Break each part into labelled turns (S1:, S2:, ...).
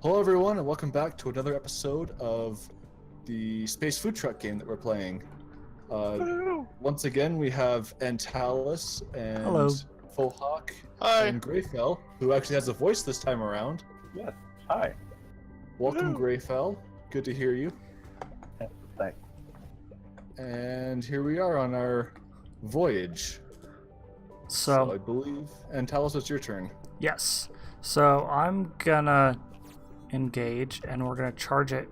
S1: Hello everyone and welcome back to another episode of the Space Food Truck game that we're playing. Once again we have Antalous and
S2: Hello.
S1: Fullhawk
S3: Hi.
S1: and Greyfell, who actually has a voice this time around.
S4: Yes. Hi.
S1: Welcome Greyfell, good to hear you.
S4: Thanks.
S1: And here we are on our voyage. So I believe, Antalous, it's your turn.
S2: Yes. So I'm gonna engage and we're gonna charge it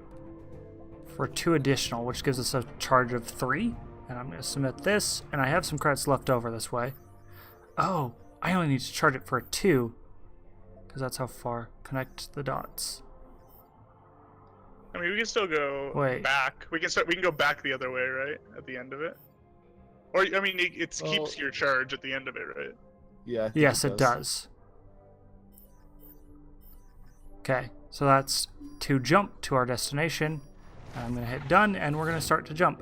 S2: for 2 additional, which gives us a charge of 3. And I'm gonna submit this, and I have some credits left over this way. Oh, I only need to charge it for a 2, because that's how far. Connect the dots.
S3: I mean, we can still go back. We can go back the other way, right? At the end of it. Or I mean, it keeps your charge at the end of it, right?
S1: Yeah.
S2: Yes, it does. Okay, so that's to jump to our destination. I'm gonna hit done, and we're gonna start to jump.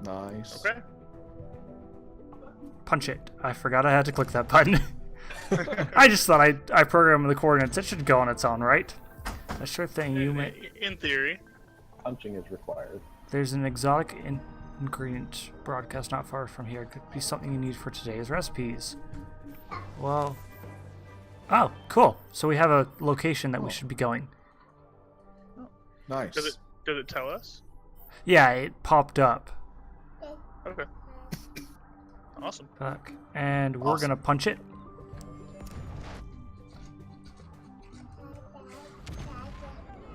S1: Nice.
S3: Okay.
S2: Punch it. I forgot I had to click that button. I just thought I programmed the coordinates. It should go on its own, right? A sure thing. You may.
S3: In theory.
S4: Punching is required.
S2: There's an exotic ingredient broadcast not far from here. Could be something you need for today's recipes. Well. Oh, cool. So we have a location that we should be going.
S1: Nice.
S3: Does it tell us?
S2: Yeah, it popped up.
S3: Okay. Awesome.
S2: Fuck. And we're gonna punch it.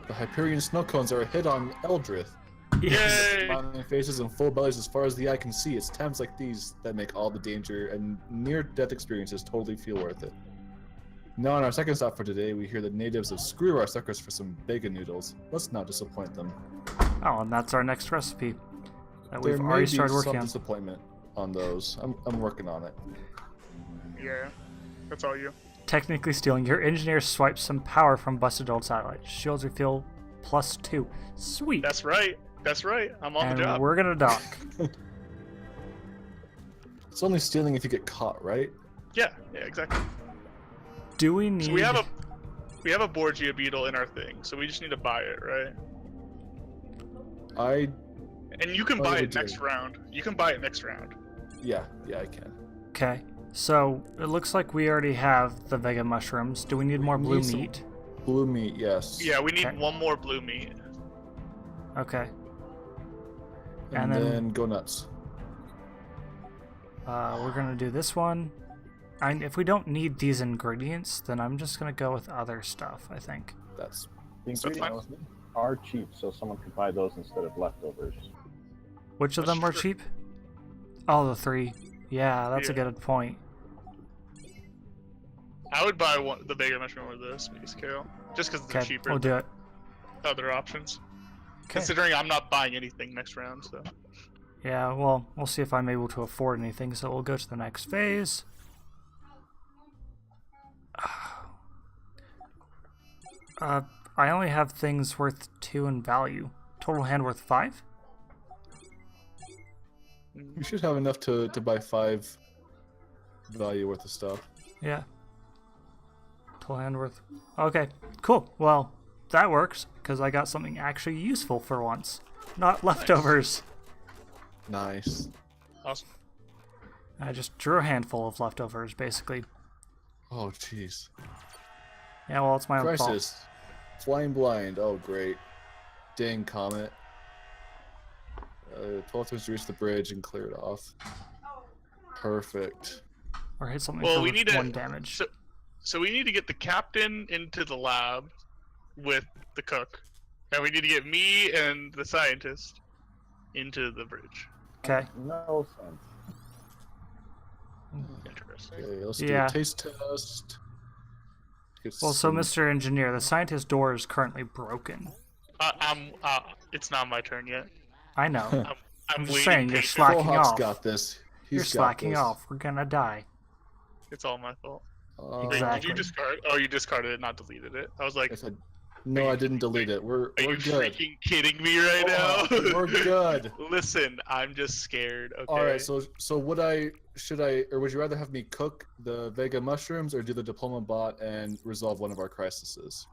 S1: The Hyperion snow cones are a hit on Eldrith.
S2: Yes.
S3: Yay!
S1: Smiling faces and full bellies as far as the eye can see. It's times like these that make all the danger and near-death experiences totally feel worth it. Now on our second stop for today, we hear the natives of screw our suckers for some bacon noodles. Let's not disappoint them.
S2: Oh, and that's our next recipe that
S1: There
S2: we've
S1: may
S2: already
S1: be
S2: started
S1: some
S2: working on.
S1: disappointment on those. I'm working on it.
S3: Yeah. That's all you.
S2: Technically stealing. Your engineer swipes some power from busted old satellites. Shields refill +2. Sweet.
S3: That's right. That's right. I'm on the job.
S2: And we're gonna dock.
S1: It's only stealing if you get caught, right?
S3: Yeah. Yeah. Exactly.
S2: Do we need?
S3: So we have a Borgia beetle in our thing, so we just need to buy it, right? And you can buy it next round. You can buy it next round.
S1: Yeah, I can.
S2: Okay. So it looks like we already have the Vega mushrooms. Do we need more blue meat?
S1: Blue meat, yes.
S3: Yeah, we need one more blue meat.
S2: Okay.
S1: And then go nuts.
S2: We're gonna do this one. If we don't need these ingredients, then I'm just gonna go with other stuff, I think.
S1: That's
S4: The ingredients are cheap, so someone could buy those instead of leftovers.
S2: Which of them are cheap? Oh, the 3. Yeah, that's a good point.
S3: I would buy the Vega mushroom or the space kale, just because they're cheaper.
S2: We'll do it.
S3: Than other options.
S2: Okay.
S3: Considering I'm not buying anything next round, so.
S2: Yeah, well, we'll see if I'm able to afford anything, so we'll go to the next phase. I only have things worth 2 in value. Total hand worth 5?
S1: You should have enough to buy 5 value worth of stuff.
S2: Yeah. Total hand worth... Okay, cool. Well, that works, because I got something actually useful for once. Not leftovers.
S1: Nice.
S3: Awesome.
S2: I just drew a handful of leftovers, basically.
S1: Oh, jeez.
S2: Yeah, well, it's my own fault.
S1: Crisis. Flying blind. Oh, great. Dang, Comet. 12 turns to reach the bridge and clear it off. Perfect.
S2: Or hit something
S3: Well,
S2: for
S3: we need
S2: 1 damage.
S3: So we need to get the captain into the lab with the cook. And we need to get me and the scientist into the bridge.
S2: Okay.
S4: No sense.
S3: Interesting.
S1: Okay, let's do a taste test.
S2: Well, so Mr. Engineer, the scientist door is currently broken.
S3: It's not my turn yet.
S2: I know.
S3: I'm
S2: just
S3: waiting
S2: saying, you're
S3: patiently.
S2: slacking
S1: Fullhawk's
S2: off.
S1: got this.
S2: You're slacking off. We're gonna die.
S3: It's all my fault.
S2: Exactly.
S3: Wait, did you discard? Oh, you discarded it, not deleted it. I was like,
S1: No, I didn't delete it. We're
S3: are you
S1: good.
S3: freaking kidding me right now?
S1: We're good.
S3: Listen, I'm just scared. Okay.
S1: All right. So would would you rather have me cook the Vega mushrooms or do the diploma bot and resolve one of our crises?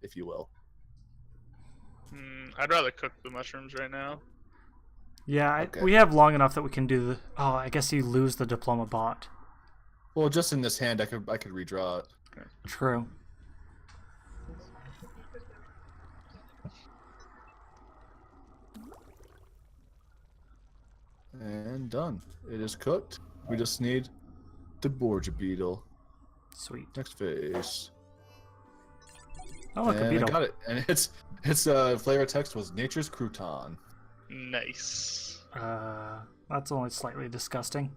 S1: if you will.
S3: I'd rather cook the mushrooms right now.
S2: Yeah,
S1: Okay.
S2: we have long enough that we can do the... Oh, I guess you lose the diploma bot.
S1: Well, just in this hand, I could redraw it.
S2: True.
S1: And done. It is cooked. We just need the Borgia beetle.
S2: Sweet.
S1: Next phase.
S2: Oh, look, a
S1: And
S2: beetle.
S1: I got it. And its flavor text was nature's crouton.
S3: Nice.
S2: That's only slightly disgusting.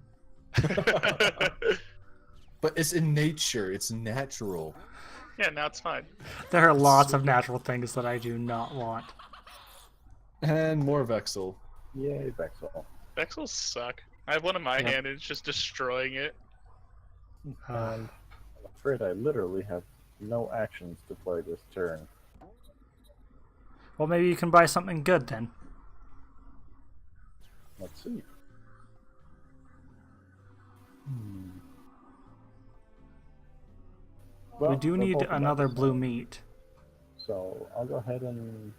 S1: But it's in nature. It's natural.
S3: Yeah, now it's fine.
S2: There are lots of natural things that I do not want.
S1: And more Vexel.
S4: Yay, Vexel.
S3: Vexels suck. I have one in my hand and it's just destroying it.
S4: And I'm afraid I literally have no actions to play this turn.
S2: Well, maybe you can buy something good then.
S4: Let's see. Well,
S2: We do
S4: they're
S2: need
S4: both about
S2: another
S4: the
S2: blue
S4: same.
S2: meat.
S4: So I'll go ahead and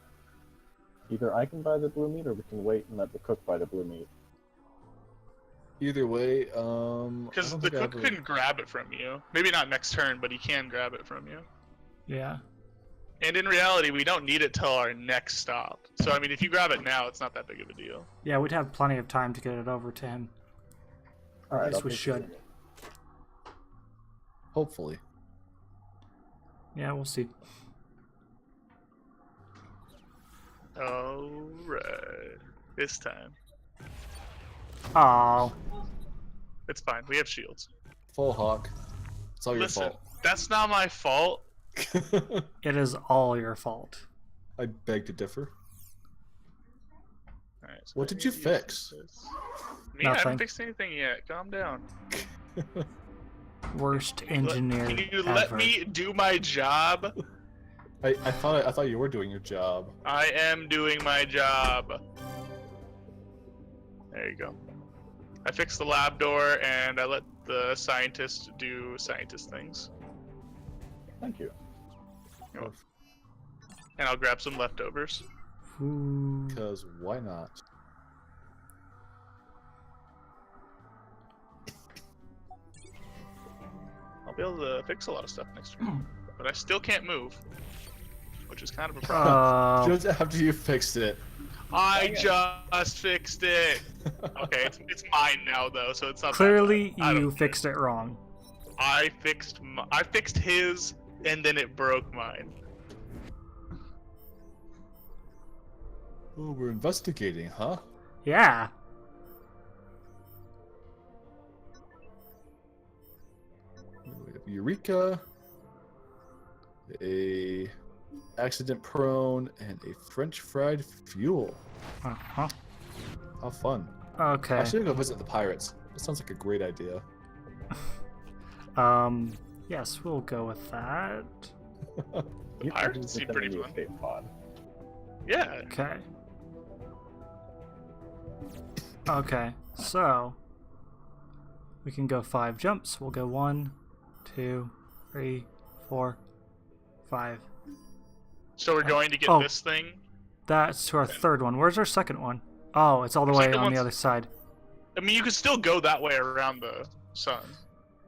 S4: either I can buy the blue meat or we can wait and let the cook buy the blue meat.
S1: Either way,
S3: Because the cook couldn't grab it from you. Maybe not next turn, but he can grab it from you.
S2: Yeah.
S3: And in reality, we don't need it till our next stop. So, I mean, if you grab it now, it's not that big of a deal.
S2: Yeah, we'd have plenty of time to get it over to him.
S4: All right,
S2: At least
S4: I'll
S2: we
S4: take the
S2: should.
S4: blue meat.
S1: Hopefully.
S2: Yeah, we'll see.
S3: Alright. This time.
S2: Oh,
S3: It's fine. We have shields.
S1: Full hawk. It's all your
S3: Listen,
S1: fault.
S3: that's not my fault.
S2: it is all your fault.
S1: I beg to differ.
S3: Alright, so
S1: What did you fix?
S3: Me, I
S2: Nothing.
S3: haven't fixed anything yet. Calm down.
S2: Worst engineer
S3: Can you
S2: ever.
S3: let me do my job?
S1: I thought you were doing your job.
S3: I am doing my job. There you go. I fixed the lab door and I let the scientist do scientist things.
S4: Thank you.
S3: And I'll grab some leftovers.
S2: Ooh.
S1: Because why not?
S3: I'll be able to fix a lot of stuff next turn. But I still can't move. Which is kind of a problem.
S1: Just after you fixed it.
S3: I just fixed it! Okay, it's mine now though, so it's not that
S2: Clearly,
S3: bad. I
S2: you
S3: don't-
S2: fixed it wrong.
S3: I fixed his, and then it broke mine.
S1: Oh, we're investigating, huh?
S2: Yeah.
S1: We have Eureka, a accident prone, and a French fried fuel.
S2: Uh-huh.
S1: How fun.
S2: Okay.
S1: I should go visit the pirates. That sounds like a great idea.
S2: Yes, we'll go with that.
S4: You
S3: Pirates
S4: can
S3: seem
S4: send
S3: pretty
S4: me the
S3: fun.
S4: escape pod.
S3: Yeah.
S2: Okay. Okay, so we can go 5 jumps. We'll go 1, 2, 3, 4, 5.
S3: So we're going to get
S2: Oh.
S3: this thing.
S2: That's to our third one. Where's our second one? Oh, it's all the
S3: Our
S2: way
S3: second
S2: on the
S3: one's-
S2: other side.
S3: I mean, you could still go that way around the sun.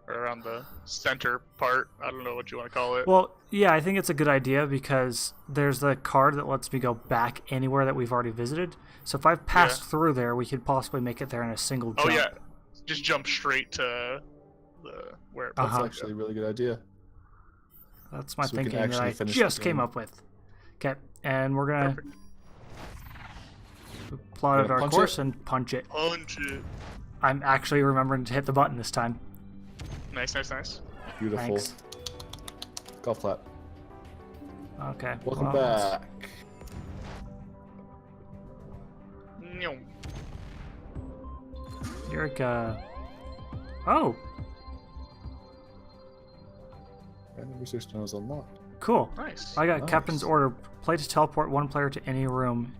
S3: Or around the center part. I don't know what you want to call it.
S2: Well, yeah, I think it's a good idea because there's the card that lets me go back anywhere that we've already visited. So if I've passed through there, we could possibly make it there in a single jump.
S3: Oh yeah, just jump straight to the where.
S1: That's
S2: Uh-huh.
S1: actually a really good idea.
S2: That's my
S1: So we can
S2: thinking that
S1: actually
S2: I
S1: finish the
S2: just came
S1: game.
S2: up with. Okay, and we're gonna
S3: Perfect.
S2: plot out
S1: Gonna
S2: our
S1: punch
S2: course
S1: it?
S2: and punch it.
S3: Punch it.
S2: I'm actually remembering to hit the button this time.
S3: Nice, nice, nice.
S1: Beautiful.
S2: Thanks.
S1: Golf clap.
S2: Okay.
S1: Welcome
S2: well,
S1: back.
S3: Nyom.
S2: Eureka. Oh,
S1: And the research tunnel is unlocked.
S2: cool.
S3: Nice.
S2: I got
S1: Nice.
S2: Captain's order. Play to teleport one player to any room.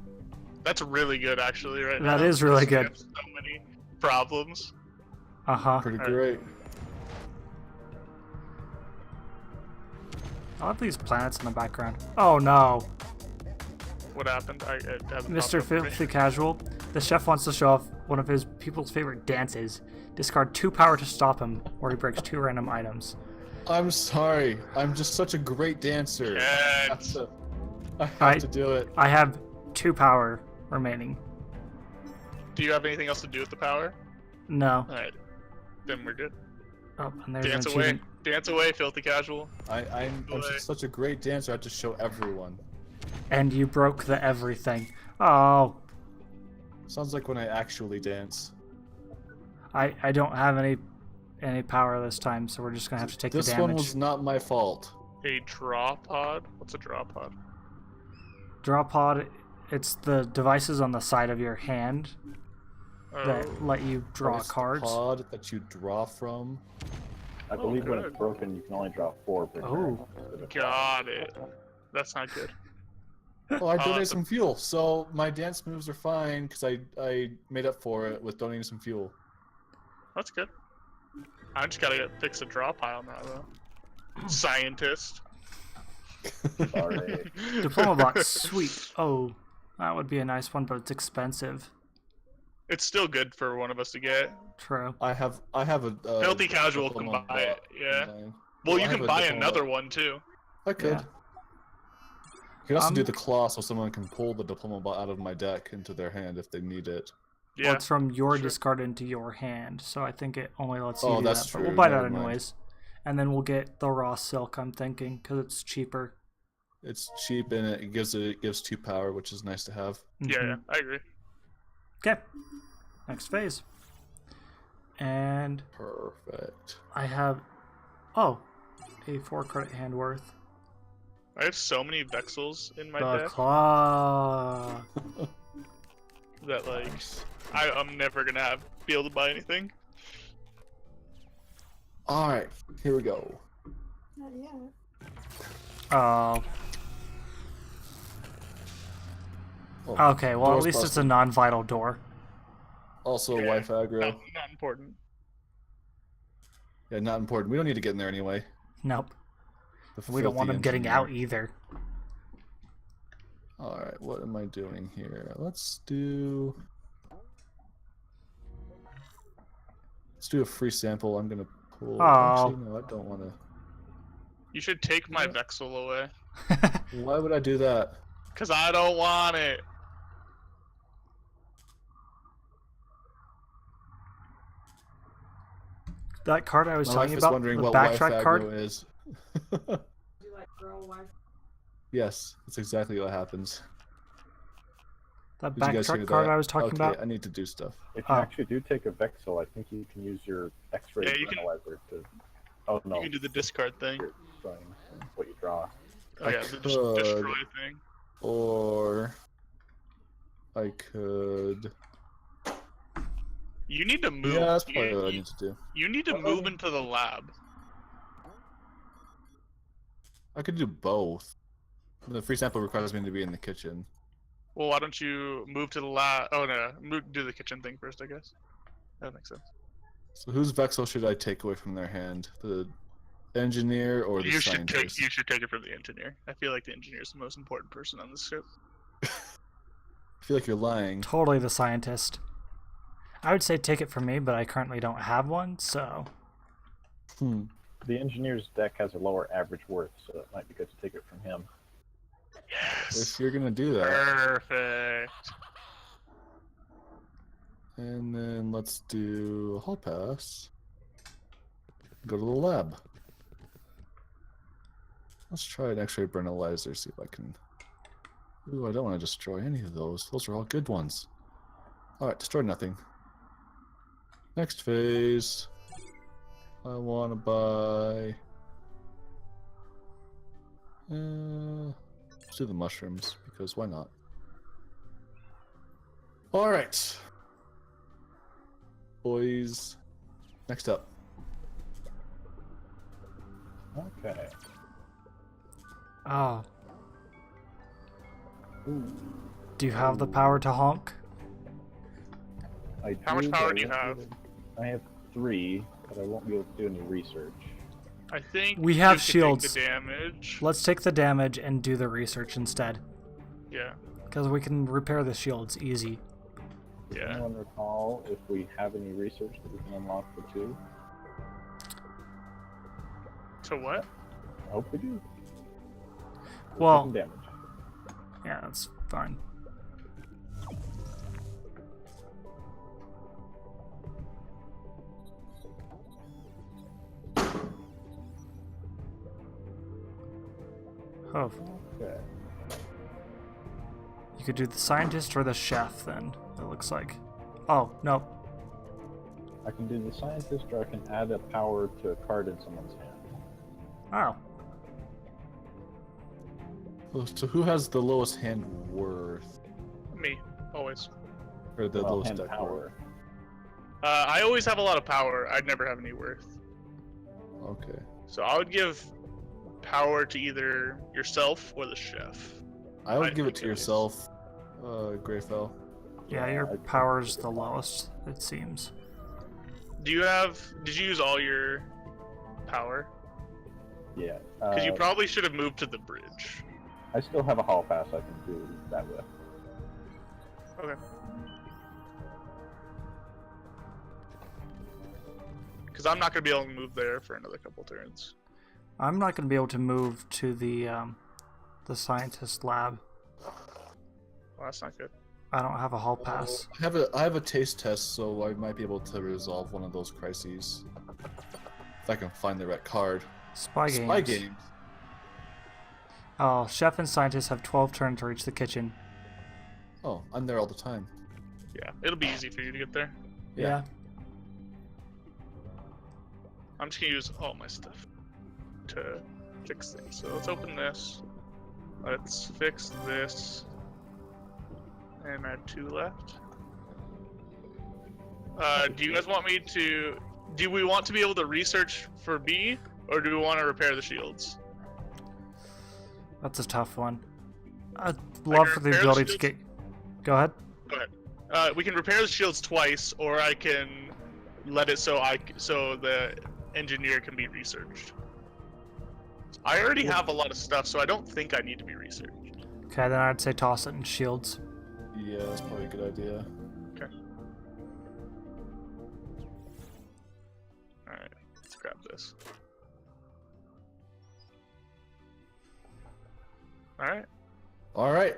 S3: That's really good, actually, right now.
S2: That is really
S3: because we
S2: good.
S3: have so many problems.
S2: Uh-huh.
S1: Pretty
S3: Alright.
S1: great.
S2: I love these planets in the background. Oh no.
S3: What happened? It hasn't
S2: Mr.
S3: popped up for me.
S2: Filthy Casual. The chef wants to show off one of his people's favorite dances. Discard 2 power to stop him, or he breaks 2 random items.
S1: I'm sorry. I'm just such a great dancer.
S3: Yes.
S1: I have to do it.
S2: I have 2 power remaining.
S3: Do you have anything else to do with the power?
S2: No.
S3: Alright. Then we're good.
S2: Oh, and there's
S3: Dance
S2: an
S3: away.
S2: achievement.
S3: Dance away, Filthy Casual.
S1: I'm just such a great dancer. I have to show everyone.
S2: And you broke the everything. Oh.
S1: Sounds like when I actually dance.
S2: I don't have any power this time, so we're just gonna have to take the damage.
S1: This one was not my fault.
S3: A draw pod? What's a draw pod?
S2: Draw pod, it's the devices on the side of your hand that let you draw
S1: It's the
S2: cards.
S1: pod that you draw from.
S4: I believe when
S3: good.
S4: it's broken, you can only draw 4 per turn.
S2: Oh.
S3: Got it. That's not good.
S1: Well, I donated some fuel, so my dance moves are fine because I made up for it with donating some fuel.
S3: That's good. I just gotta fix a draw pile now, though. Scientist.
S4: Sorry.
S2: Diploma box, sweet. Oh, that would be a nice one, but it's expensive.
S3: It's still good for one of us to get.
S2: True.
S1: I have a
S3: Filthy Casual can
S1: diploma
S3: buy it, yeah.
S1: combined.
S3: Well,
S1: I
S3: you
S1: have
S3: can
S1: a
S3: buy
S1: diploma.
S3: another one, too.
S1: I could.
S2: Yeah.
S1: You can also do the claw so someone can pull the diploma bot out of my deck into their hand if they need it.
S3: Yeah.
S2: Well, it's from your
S3: sure.
S2: discard into your hand, so I think it only lets you
S1: Oh,
S2: do
S1: that's
S2: that.
S1: true.
S2: But we'll buy that
S1: Never mind.
S2: anyways. And then we'll get the raw silk, I'm thinking, because it's cheaper.
S1: It's cheap and it gives 2 power, which is nice to have.
S3: Yeah, I agree.
S2: Okay. Next phase. And
S1: Perfect.
S2: I have, a 4 credit hand worth.
S3: I have so many Vexels in my
S2: The
S3: deck
S2: claw.
S3: that, like, I'm never gonna be able to buy anything.
S1: All right, here we go.
S2: Oh.
S1: Oh,
S2: Okay, well, at
S1: door's
S2: least it's a
S1: busted.
S2: non-vital door.
S1: Also a
S3: Yeah,
S1: wife aggro.
S3: Not important.
S1: Yeah, not important. We don't need to get in there anyway.
S2: Nope.
S1: The
S2: We don't want
S1: filthy
S2: them getting
S1: engineer.
S2: out either.
S1: All right, what am I doing here? Let's do a free sample. I'm gonna pull.
S2: Oh.
S1: Actually, no, I don't want to.
S3: You should take my Vexel away.
S1: Why would I do that?
S3: Because I don't want it.
S2: That card I was
S1: My
S2: telling
S1: wife
S2: you
S1: is
S2: about,
S1: wondering
S2: the
S1: what wife
S2: backtrack card.
S1: aggro is. Yes, that's exactly what happens.
S2: That
S1: Did you guys hear
S2: backtrack card
S1: that?
S2: I was talking
S1: Okay,
S2: about.
S1: I need to do stuff.
S4: If you
S2: Oh.
S4: actually do take a Vexel, I think you can use your X-ray
S3: Yeah, you can-
S4: analyzer to. Oh no,
S3: You can do the discard thing.
S4: you're drawing what you draw.
S3: Oh, yeah, the
S1: could.
S3: destroy thing.
S1: Or I could.
S3: You need to move.
S1: Yeah, that's probably what I
S3: you,
S1: need to do.
S3: you need to move into the lab.
S1: I could do both. The free sample requires me to be in the kitchen.
S3: Well, why don't you move to the lab? Oh no, do the kitchen thing first, I guess. That makes sense.
S1: So whose Vexel should I take away from their hand? The engineer or the
S3: You should take
S1: scientist?
S3: it from the engineer. I feel like the engineer is the most important person on this ship.
S1: I feel like you're lying.
S2: Totally the scientist. I would say take it from me, but I currently don't have one, so.
S4: The engineer's deck has a lower average worth, so it might be good to take it from him.
S3: Yes.
S1: If you're gonna do that.
S3: Perfect.
S1: And then let's do a hall pass. Go to the lab. Let's try an X-ray analyzer, see if I can. Ooh, I don't want to destroy any of those. Those are all good ones. Alright, destroy nothing. Next phase. I want to buy. Let's do the mushrooms, because why not? Alright. Boys. Next up.
S4: Okay.
S2: Oh. Do you have the power to honk?
S4: I
S3: How much
S4: do,
S3: power
S4: but
S3: do you
S4: I
S3: have?
S4: I have 3, but I won't be able to do any research.
S3: I think
S2: we have
S3: you should
S2: shields.
S3: Take the damage.
S2: Let's take the damage and do the research instead.
S3: Yeah.
S2: Because we can repair the shields easy.
S3: Yeah.
S4: Does anyone recall if we have any research that we can unlock for 2?
S3: To what?
S4: I hope we do.
S2: Well,
S4: taking damage.
S2: Yeah, that's fine. Oh.
S4: Okay.
S2: You could do the scientist or the chef then, it looks like. Oh, no.
S4: I can do the scientist, or I can add a power to a card in someone's hand.
S2: Oh.
S1: So who has the lowest hand worth?
S3: Me, always.
S1: Or the lowest
S4: hand
S1: deck
S4: power.
S1: worth?
S3: I always have a lot of power. I'd never have any worth.
S1: Okay.
S3: So I would give power to either yourself or the chef.
S1: I would give it to yourself, Greyfell.
S2: Yeah, your power's the lowest, it seems.
S3: Did you use all your power?
S4: Yeah.
S3: Because you probably should have moved to the bridge.
S4: I still have a hall pass I can do that with.
S3: Okay. Because I'm not going to be able to move there for another couple turns.
S2: I'm not going to be able to move to the scientist lab.
S3: Well, that's not good.
S2: I don't have a hall pass.
S1: I have a taste test, so I might be able to resolve one of those crises. If I can find the right card.
S2: Spy games.
S1: Spy games.
S2: Oh, chef and scientist have 12 turns to reach the kitchen.
S1: Oh, I'm there all the time.
S3: Yeah, it'll be easy for you to get there.
S2: Yeah.
S3: I'm just going to use all my stuff to fix things. So let's open this. Let's fix this. And I have 2 left. Do you guys want me to... Do we want to be able to research for B? Or do we want to repair the shields?
S2: That's a tough one. I'd love for the ability to get... Go ahead.
S3: Go ahead. We can repair the shields twice, or I can let it so the engineer can be researched. I already have a lot of stuff, so I don't think I need to be researched.
S2: Okay, then I'd say toss it in shields.
S1: Yeah, that's probably a good idea.
S3: Okay. Alright, let's grab this. Alright.
S1: Alright.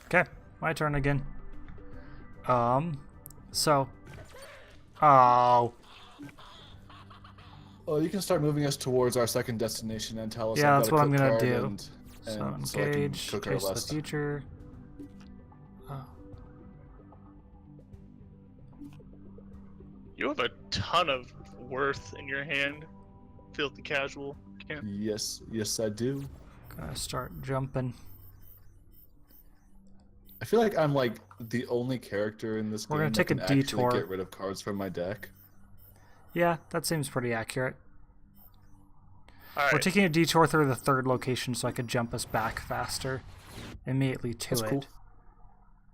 S2: Okay, my turn again. So... Oh...
S1: Well, you can start moving us towards our second destination, Antalous.
S2: Yeah,
S1: I've
S2: that's
S1: got
S2: what
S1: a
S2: I'm
S1: cook
S2: gonna
S1: card
S2: do.
S1: and
S2: So
S1: I can
S2: engage,
S1: cook our
S2: taste the
S1: last.
S2: future. Oh.
S3: You have a ton of worth in your hand. Filthy casual. Can't.
S1: Yes, I do.
S2: Gonna start jumping.
S1: I feel like I'm like the only character in this
S2: We're
S1: game
S2: gonna take
S1: that
S2: a
S1: can
S2: detour.
S1: actually get rid of cards from my deck.
S2: Yeah, that seems pretty accurate.
S3: Alright.
S2: We're taking a detour through the third location so I could jump us back faster. Immediately to
S1: That's
S2: it.
S1: cool.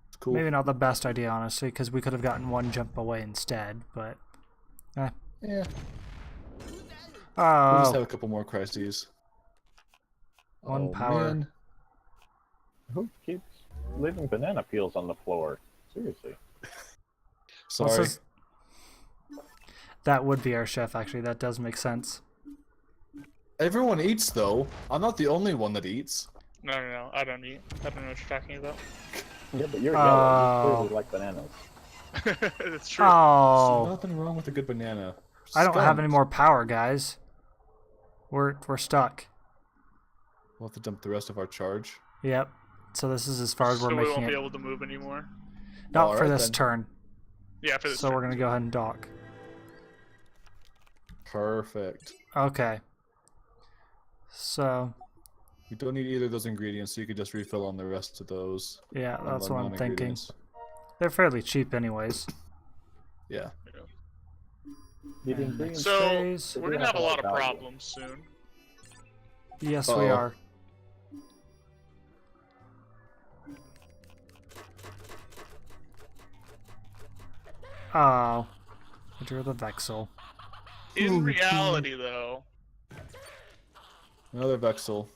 S1: It's cool.
S2: Maybe not the best idea, honestly, because we could have gotten one jump away instead, but...
S1: Yeah. We'll
S2: Oh,
S1: just have a couple more crises.
S2: one power.
S1: Man.
S4: Who keeps leaving banana peels on the floor? Seriously.
S1: Sorry.
S2: That would be our chef, actually. That does make sense.
S1: Everyone eats, though. I'm not the only one that eats.
S3: No. I don't eat. I don't know what you're talking about.
S4: Yeah, but you're yellow. You clearly like bananas.
S3: That's true.
S2: Oh,
S1: There's nothing wrong with a good banana.
S2: I don't have
S1: Scum.
S2: any more power, guys. We're stuck.
S1: We'll have to dump the rest of our charge.
S2: Yep. So this is as far as
S3: So
S2: we're
S3: we
S2: making
S3: won't
S2: it.
S3: be able to move anymore.
S2: Not for
S1: Alright,
S2: this
S1: then.
S2: turn.
S3: Yeah, for this
S2: So
S3: turn.
S2: we're gonna go ahead and dock.
S1: Perfect.
S2: Okay. So
S1: You don't need either of those ingredients, so you could just refill on the rest of those.
S2: yeah,
S1: on
S2: that's
S1: the
S2: what I'm thinking.
S1: non-ingredients.
S2: They're fairly cheap, anyways.
S1: Yeah.
S4: The ingredients.
S3: So
S2: Trays.
S3: we're gonna have a lot of problems soon.
S2: Yes, we
S1: Uh-oh.
S2: are. Oh, I drew the Vexel.
S3: In reality, though,
S1: Another Vexel.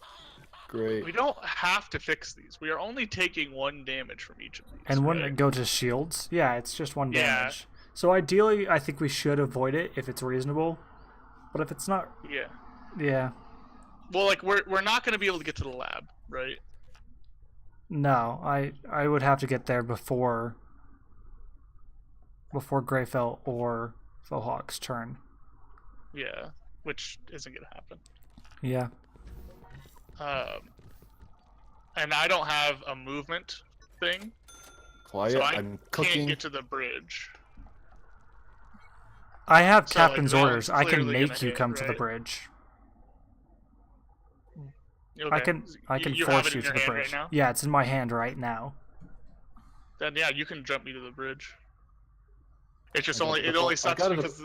S1: Great.
S3: we don't have to fix these. We are only taking 1 damage from each of these.
S2: And wouldn't
S3: right?
S2: it go to shields? Yeah, it's just 1
S3: Yeah.
S2: damage. So ideally, I think we should avoid it if it's reasonable. But if it's not,
S3: Yeah.
S2: yeah.
S3: Well, like we're not going to be able to get to the lab, right?
S2: No, I would have to get there before Greyfell or Fohawk's turn.
S3: Yeah, which isn't going to happen.
S2: Yeah.
S3: And I don't have a movement thing,
S1: Quiet.
S3: so I
S1: I'm
S3: can't
S1: cooking.
S3: get to the bridge.
S2: I have
S3: So, like,
S2: captain's
S3: that
S2: orders.
S3: one's
S2: I can
S3: clearly
S2: make
S3: gonna
S2: you
S3: hit,
S2: come to the
S3: right?
S2: bridge.
S3: Okay.
S2: I can
S3: You have
S2: force
S3: it
S2: you
S3: in
S2: to
S3: your
S2: the
S3: hand
S2: bridge.
S3: right now?
S2: Yeah, it's in my hand right now.
S3: Then yeah, you can jump me to the bridge. It's just
S1: I got
S3: only
S1: the
S3: it only
S1: I
S3: sucks
S1: got it-
S3: because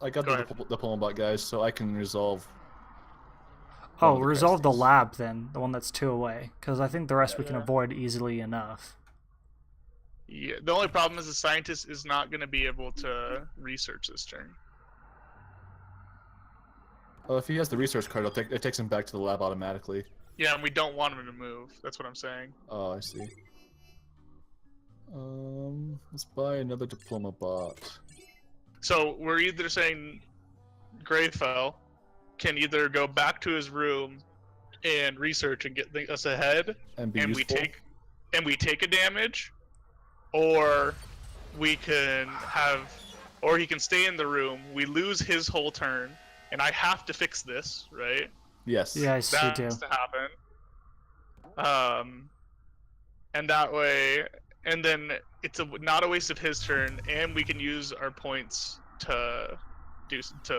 S1: I got
S3: Go
S1: the diploma bot, guys, so I can resolve. one
S2: Oh,
S1: of the
S2: resolve the
S1: crises.
S2: lab then, the one that's 2 away, because I think the rest we can
S3: Yeah.
S2: avoid easily enough.
S3: yeah, the only problem is the scientist is not going to be able to research this turn.
S1: Well, if he has the research card, it takes him back to the lab automatically.
S3: Yeah, and we don't want him to move. That's what I'm saying.
S1: Oh, I see. Let's buy another diploma bot.
S3: So we're either saying Greyfell can either go back to his room and research and get us ahead,
S1: And be
S3: and
S1: useful.
S3: we take a damage, or we can or he can stay in the room. We lose his whole turn, and I have to fix this, right?
S1: Yes.
S2: Yes,
S3: That
S2: you do.
S3: has to happen. And that way, and then it's not a waste of his turn, and we can use our points to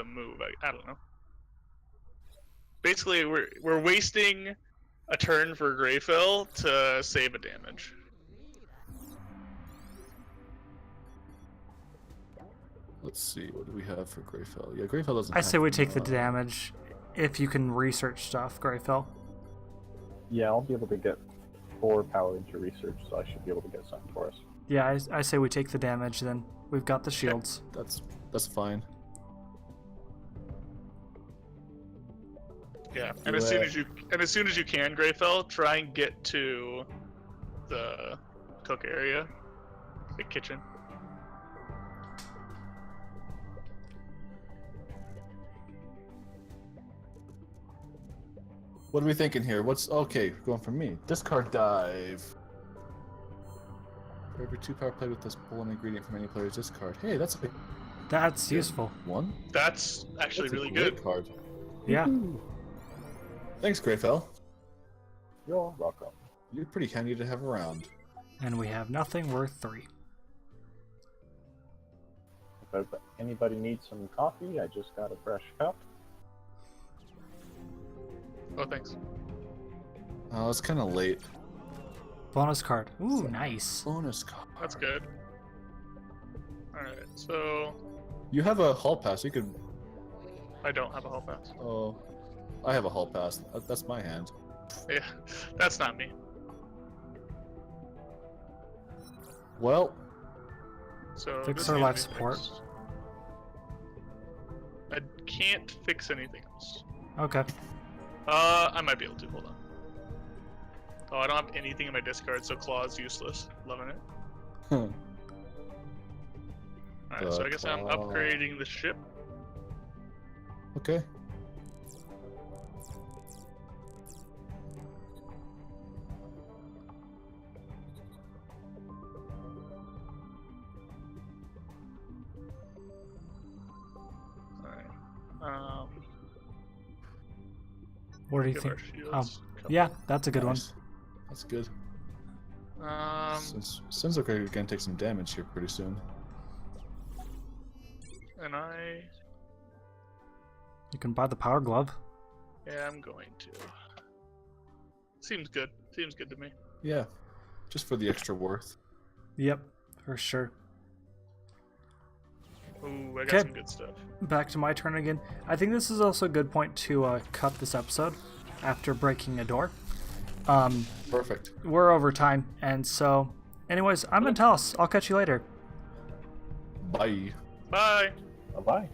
S3: move. I don't know. Basically, we're wasting a turn for Greyfell to save a damage.
S1: Let's see, what do we have for Greyfell? Yeah, Greyfell doesn't
S2: I say we
S1: have
S2: take the
S1: much.
S2: damage if you can research stuff, Greyfell.
S4: Yeah, I'll be able to get 4 power into research, so I should be able to get something for us.
S2: Yeah, I say we take the damage then. We've got the shields.
S1: That's fine.
S3: Yeah, and as soon as you can, Greyfell, try and get to the cook area, the kitchen.
S1: What are we thinking here? What's okay? Going for me. Discard dive. For every 2 power play with this pull an ingredient from any player's discard. Hey, that's a big
S2: That's useful.
S1: one.
S3: That's actually
S1: That's a
S3: really
S1: great
S3: good.
S1: card.
S2: Yeah.
S1: Thanks, Greyfell.
S4: You're welcome.
S1: You're pretty handy to have around.
S2: And we have nothing worth 3.
S4: If anybody needs some coffee, I just got a fresh cup.
S3: Oh, thanks.
S1: Oh, it's kind of late.
S2: Bonus card. Ooh, nice.
S1: Bonus card.
S3: That's good. Alright, so
S1: You have a hall pass. You could.
S3: I don't have a hall pass.
S1: Oh, I have a hall pass. That's my hand.
S3: Yeah, that's not me.
S1: Well,
S3: So
S2: Fix
S3: this
S2: our
S3: needs to
S2: life
S3: be
S2: support.
S3: fixed. I can't fix anything else.
S2: Okay.
S3: I might be able to. Hold on. Oh, I don't have anything in my discard, so claw's useless. Loving it. Alright, so I guess I'm
S1: Claw.
S3: upgrading the ship.
S1: okay.
S3: Alright.
S2: What do you
S3: Give
S2: think?
S3: our shields a couple.
S2: Yeah, that's a good one.
S1: Nice. That's good.
S3: Um,
S1: Since we're gonna take some damage here pretty soon.
S3: and I
S2: You can buy the power glove.
S3: am going to. Seems good. Seems good to me.
S1: Yeah, just for the extra worth.
S2: Yep, for sure.
S3: Ooh, I got
S2: Okay.
S3: some good stuff.
S2: Back to my turn again. I think this is also a good point to cut this episode after breaking a door.
S1: Perfect.
S2: We're over time, and so, anyways, I'm Antalous. I'll catch you later.
S1: Bye.
S3: Bye.
S4: Bye-bye.